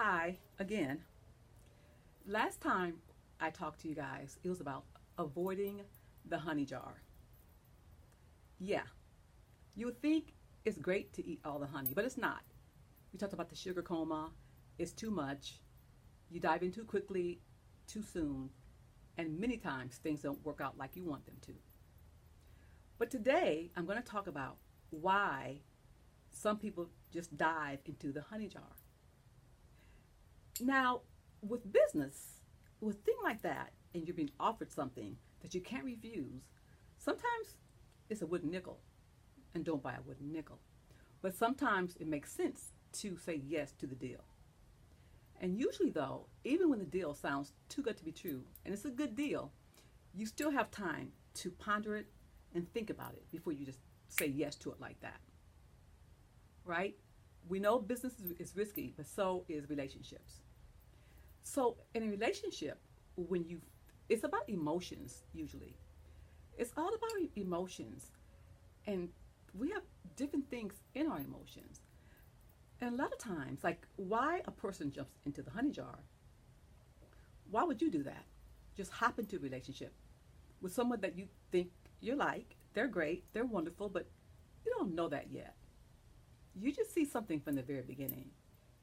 Hi again. Last time I talked to you guys, it was about avoiding the honey jar. Yeah, you would think it's great to eat all the honey, but it's not. We talked about the sugar coma, it's too much, you dive in too quickly, too soon, and many times things don't work out like you want them to. But today I'm going to talk about why some people just dive into the honey jar. Now, with business, with things like that, and you're being offered something that you can't refuse, sometimes it's a wooden nickel, and don't buy a wooden nickel. But sometimes it makes sense to say yes to the deal. And usually, though, even when the deal sounds too good to be true, and it's a good deal, you still have time to ponder it and think about it before you just say yes to it like that, right? We know business is risky, but so is relationships. So in a relationship, when you, it's about emotions usually. It's all about emotions, and we have different things in our emotions. And a lot of times, like why a person jumps into the honey jar, why would you do that? Just hop into a relationship with someone that you think you like, they're great, they're wonderful, but you don't know that yet. You just see something from the very beginning.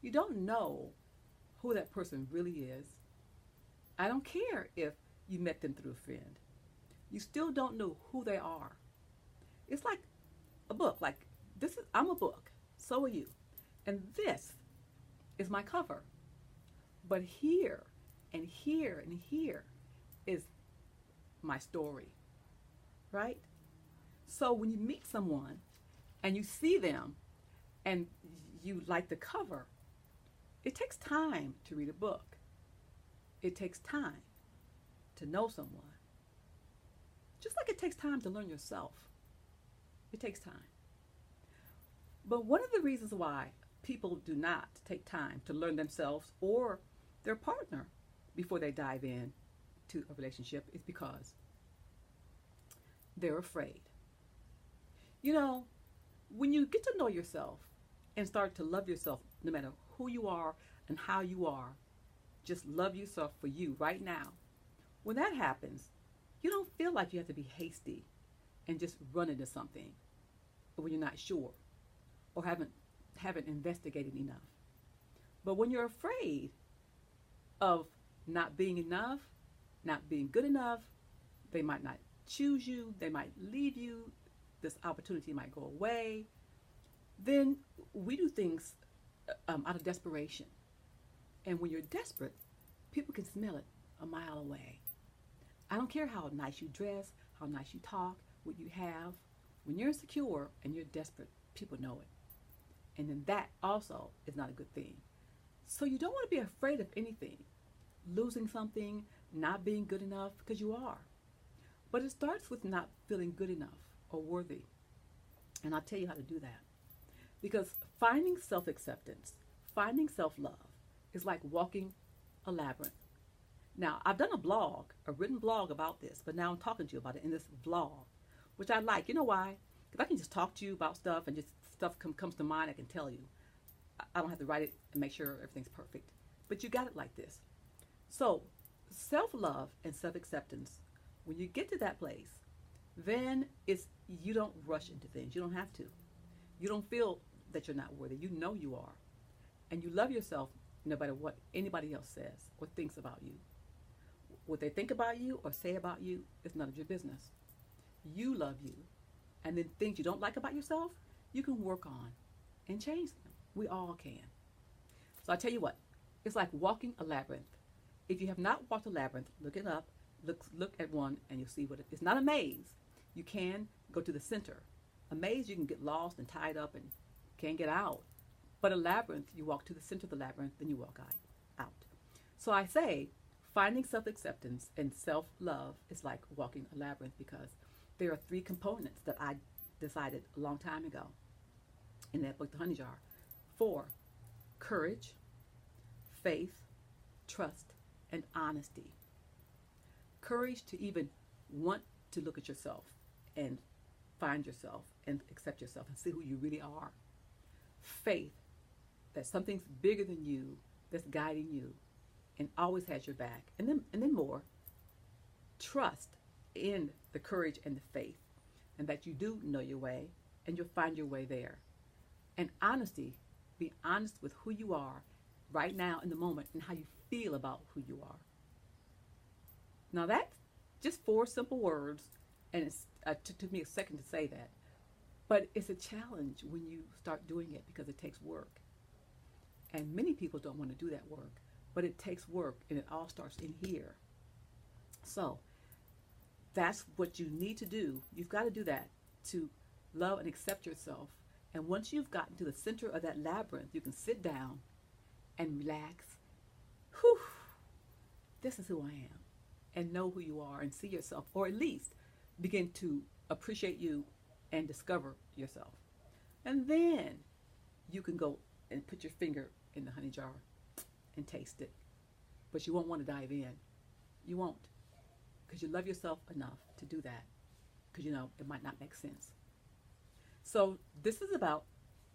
You don't know who that person really is. I don't care if you met them through a friend. You still don't know who they are. It's like a book. Like this is I'm a book. So are you. And this is my cover. But here and here and here is my story, right? So when you meet someone and you see them and you like the cover, it takes time to read a book. It takes time to know someone. Just like it takes time to learn yourself. It takes time. But one of the reasons why people do not take time to learn themselves or their partner before they dive in to a relationship is because they're afraid. You know, when you get to know yourself and start to love yourself, no matter who you are and how you are, just love yourself for you right now. When that happens, you don't feel like you have to be hasty and just run into something when you're not sure or haven't investigated enough. But when you're afraid of not being enough, not being good enough, they might not choose you, they might leave you, this opportunity might go away, then we do things out of desperation. And when you're desperate, people can smell it a mile away. I don't care how nice you dress, how nice you talk, what you have. When you're insecure and you're desperate, people know it. And then that also is not a good thing. So you don't want to be afraid of anything, losing something, not being good enough, because you are. But it starts with not feeling good enough or worthy. And I'll tell you how to do that. Because finding self-acceptance, finding self-love is like walking a labyrinth. Now, I've done a written blog about this, but now I'm talking to you about it in this vlog, which I like. You know why? Because I can just talk to you about stuff and just stuff comes to mind, I can tell you. I don't have to write it and make sure everything's perfect. But you got it like this. So, self-love and self-acceptance, when you get to that place, then you don't rush into things. You don't have to. You don't feel that you're not worthy. You know you are. And you love yourself no matter what anybody else says or thinks about you. What they think about you or say about you is none of your business. You love you. And then things you don't like about yourself, you can work on and change them. We all can. So I tell you what, it's like walking a labyrinth. If you have not walked a labyrinth, look it up. Look at one and you'll see what it's not a maze. You can go to the center. A maze you can get lost and tied up and can't get out. But a labyrinth, you walk to the center of the labyrinth, then you walk out. So I say finding self-acceptance and self-love is like walking a labyrinth because there are three components that I decided a long time ago in that book, The Honey Jar. 4, courage, faith, trust, and honesty. Courage to even want to look at yourself and find yourself and accept yourself and see who you really are. Faith that something's bigger than you that's guiding you and always has your back. And then more, trust in the courage and the faith, and that you do know your way and you'll find your way there. And honesty, be honest with who you are right now in the moment and how you feel about who you are. Now that's just four simple words, and it took me a second to say that. But it's a challenge when you start doing it because it takes work. And many people don't want to do that work, but it takes work and it all starts in here. So that's what you need to do. You've got to do that to love and accept yourself. And once you've gotten to the center of that labyrinth, you can sit down and relax. Whew, this is who I am. And know who you are and see yourself, or at least begin to appreciate you and discover yourself. And then you can go and put your finger in the honey jar and taste it. But you won't want to dive in. You won't. Because you love yourself enough to do that. Because you know it might not make sense. So this is about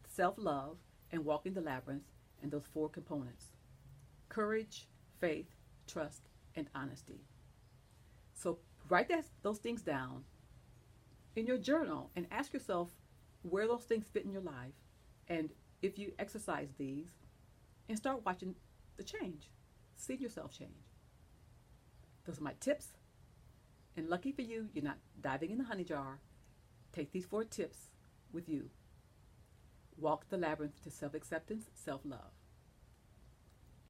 self-love and walking the labyrinth and those four components: courage, faith, trust, and honesty. So write those things down in your journal and ask yourself where those things fit in your life, and if you exercise these, and start watching the change. See yourself change. Those are my tips. And lucky for you, you're not diving in the honey jar. Take these four tips with you. Walk the labyrinth to self-acceptance, self-love.